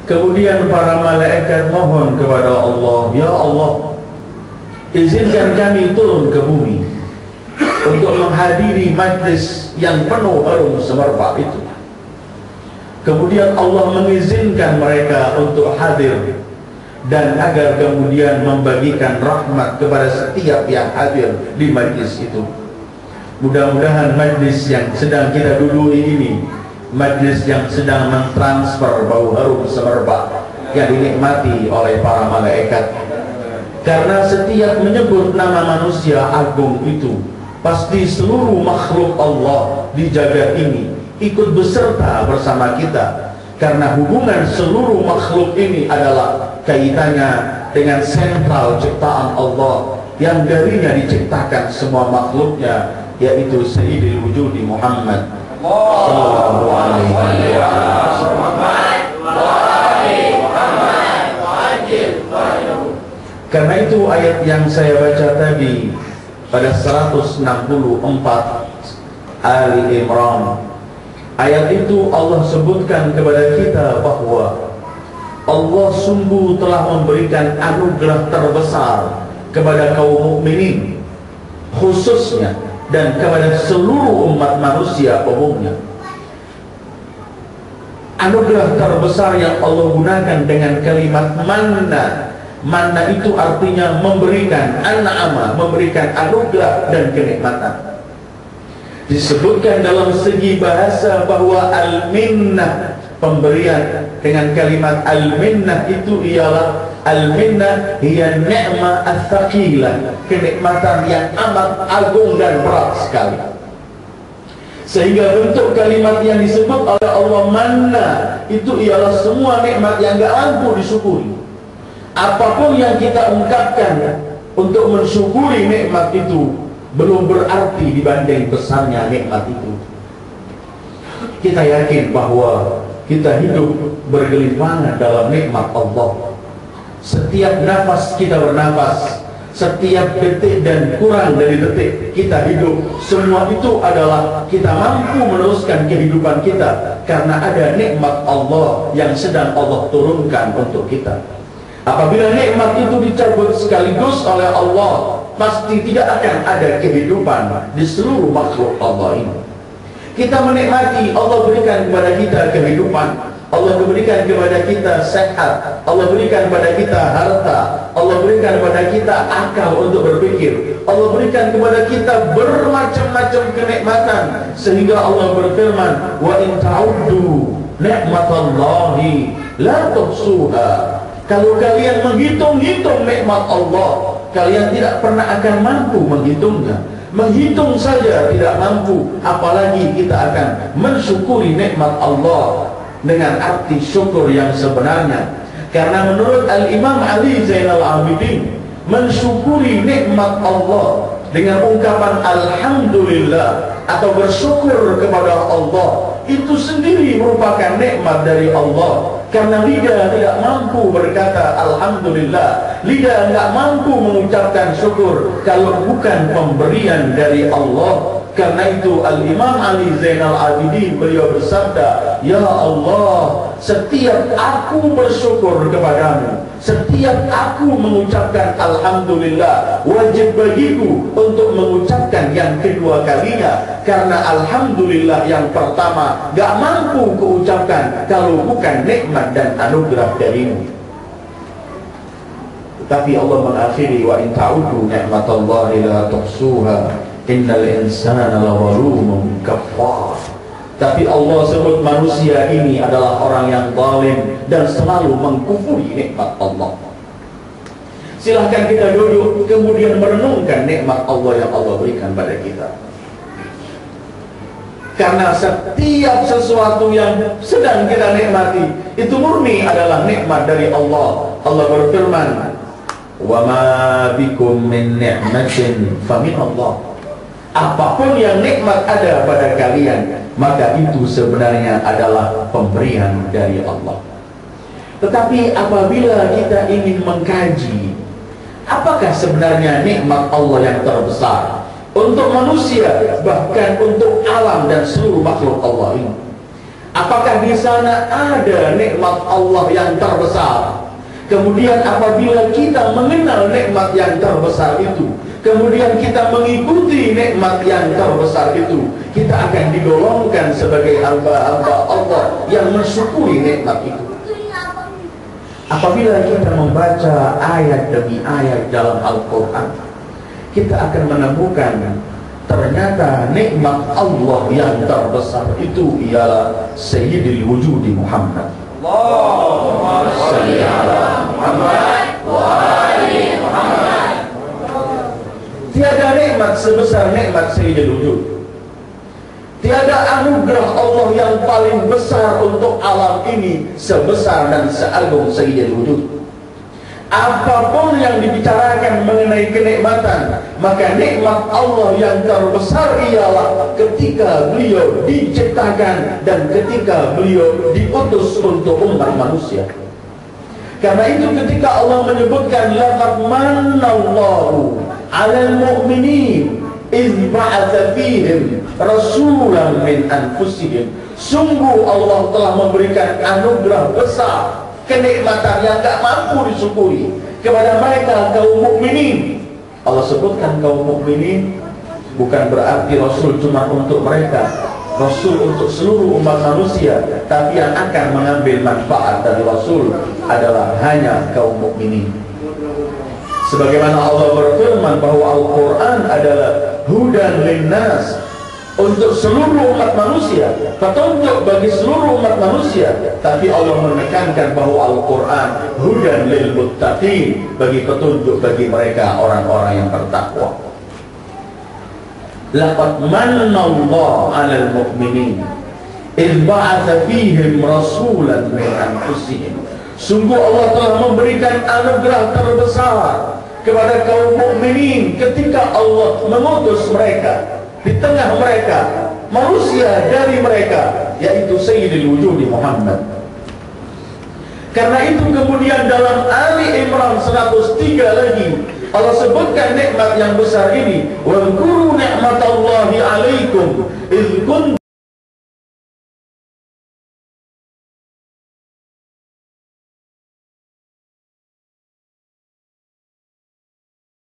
Kemudian para malaikat mohon kepada Allah, ya Allah, izinkan kami turun ke bumi untuk menghadiri majlis yang penuh harum semerbak itu. Kemudian Allah mengizinkan mereka untuk hadir, dan agar kemudian membagikan rahmat kepada setiap yang hadir di majlis itu. Mudah-mudahan majlis yang sedang kita dudui ini, majlis yang sedang mentransfer bau harum semerbak yang dinikmati oleh para malaikat. Karena setiap menyebut nama manusia agung itu, pasti seluruh makhluk Allah di jagat ini ikut beserta bersama kita. Karena hubungan seluruh makhluk ini adalah kaitannya dengan sentral ciptaan Allah yang darinya diciptakan semua makhluknya, yaitu Sayyidil Wujudi Muhammad sallallahu alaihi wasallam. Karena itu ayat yang saya baca tadi pada 164 Ali Imran, ayat itu Allah sebutkan kepada kita bahwa Allah sungguh telah memberikan anugerah terbesar kepada kaum mukminin khususnya, dan kepada seluruh umat manusia umumnya. Anugerah terbesar yang Allah gunakan dengan kalimat manna. Manna itu artinya memberikan, an'ama, memberikan anugerah dan kenikmatan. Disebutkan dalam segi bahasa bahwa al-minnah, pemberian, dengan kalimat al-minnah itu ialah al-minnah hiya ni'mah ats-tsaqilah, kenikmatan yang amat agung dan berat sekali. Sehingga bentuk kalimat yang disebut oleh Allah manna itu ialah semua nikmat yang gak mampu disyukuri. Apapun yang kita ungkapkan untuk mensyukuri nikmat itu belum berarti dibanding besarnya nikmat itu. Kita yakin bahwa kita hidup bergelimpangan dalam nikmat Allah. Setiap nafas kita bernafas, setiap detik dan kurang dari detik kita hidup, semua itu adalah kita mampu meneruskan kehidupan kita karena ada nikmat Allah yang sedang Allah turunkan untuk kita. Apabila nikmat itu dicabut sekaligus oleh Allah, pasti tidak akan ada kehidupan di seluruh makhluk Allah ini. Kita menikmati, Allah berikan kepada kita kehidupan, Allah berikan kepada kita sehat, Allah berikan kepada kita harta, Allah berikan kepada kita akal untuk berpikir, Allah berikan kepada kita bermacam-macam kenikmatan, sehingga Allah berfirman, wa in ta'uddu ni'matallahi la tuhsuha. Kalau kalian menghitung-hitung nikmat Allah, kalian tidak pernah akan mampu menghitungnya. Menghitung saja tidak mampu, apalagi kita akan mensyukuri nikmat Allah dengan arti syukur yang sebenarnya. Karena menurut Al-Imam Ali Zainal Abidin, mensyukuri nikmat Allah dengan ungkapan Alhamdulillah atau bersyukur kepada Allah, itu sendiri merupakan nikmat dari Allah. Karena lidah tidak mampu berkata Alhamdulillah, lidah tidak mampu mengucapkan syukur kalau bukan pemberian dari Allah. Karena itu Al-Imam Ali Zainal Abidin, beliau bersabda, ya Allah, setiap aku bersyukur kepadamu, setiap aku mengucapkan Alhamdulillah, wajib bagiku untuk mengucapkan yang kedua kalinya. Karena Alhamdulillah yang pertama gak mampu kuucapkan kalau bukan nikmat dan anugerah darimu. Tetapi Allah mengakhiri, wa in ta'udu ni'matallahi la tuhsuha innal insana lazalumun kafar. Tapi Allah sebut manusia ini adalah orang yang zalim dan selalu mengkufuri nikmat Allah. Silahkan kita duduk kemudian merenungkan nikmat Allah yang Allah berikan pada kita. Karena setiap sesuatu yang sedang kita nikmati itu murni adalah nikmat dari Allah. Allah berfirman, wa ma bikum min ni'matin famin Allah. Apapun yang nikmat ada pada kalian, maka itu sebenarnya adalah pemberian dari Allah. Tetapi apabila kita ingin mengkaji apakah sebenarnya nikmat Allah yang terbesar untuk manusia, bahkan untuk alam dan seluruh makhluk Allah ini, Apakah di sana ada nikmat Allah yang terbesar? Kemudian apabila kita mengenal nikmat yang terbesar itu, kemudian kita mengikuti nikmat yang terbesar itu, kita akan digolongkan sebagai hamba-hamba Allah yang mensyukuri nikmat itu. Apabila kita membaca ayat demi ayat dalam Al-Quran, kita akan menemukan ternyata nikmat Allah yang terbesar itu ialah Sayyidil Wujudi Muhammad. Allahumma shalli ala Muhammad wa ali Muhammad. Tiada nikmat sebesar nikmat Sayyidil Wujud. Tiada anugerah Allah yang paling besar untuk alam ini sebesar dan seagung Sayyidil Wujud. Apapun yang dibicarakan mengenai kenikmatan, maka nikmat Allah yang terbesar ialah ketika beliau diciptakan dan ketika beliau diutus untuk umat manusia. Karena itu ketika Allah menyebutkan laqad manallahu 'alal mu'minin idz ba'atsa fihim rasulan min anfusihim. Sungguh Allah telah memberikan anugerah besar, kenikmatan yang tak mampu disyukuri kepada mereka kaum mukminin. Allah sebutkan kaum mukminin bukan berarti Rasul cuma untuk mereka, Rasul untuk seluruh umat manusia, tapi yang akan mengambil manfaat dari Rasul adalah hanya kaum mukminin. Sebagaimana Allah berfirman bahwa Al-Quran adalah hudan linnas, untuk seluruh umat manusia, petunjuk bagi seluruh umat manusia. Tapi Allah menekankan bahwa Al-Quran hudan lil muttaqin, bagi petunjuk bagi mereka orang-orang yang bertakwa. Laqad manallahu 'alal mu'minin idz ba'atsa fihim rasulan min anfusihim. Sungguh Allah telah memberikan anugerah terbesar kepada kaum mukminin ketika Allah mengutus mereka di tengah mereka manusia dari mereka, yaitu Sayyidil Wujudi Muhammad. Karena itu kemudian dalam Ali Imran 103 lagi Allah sebutkan nikmat yang besar ini, wa dzkuru ni'matallahi 'alaikum idz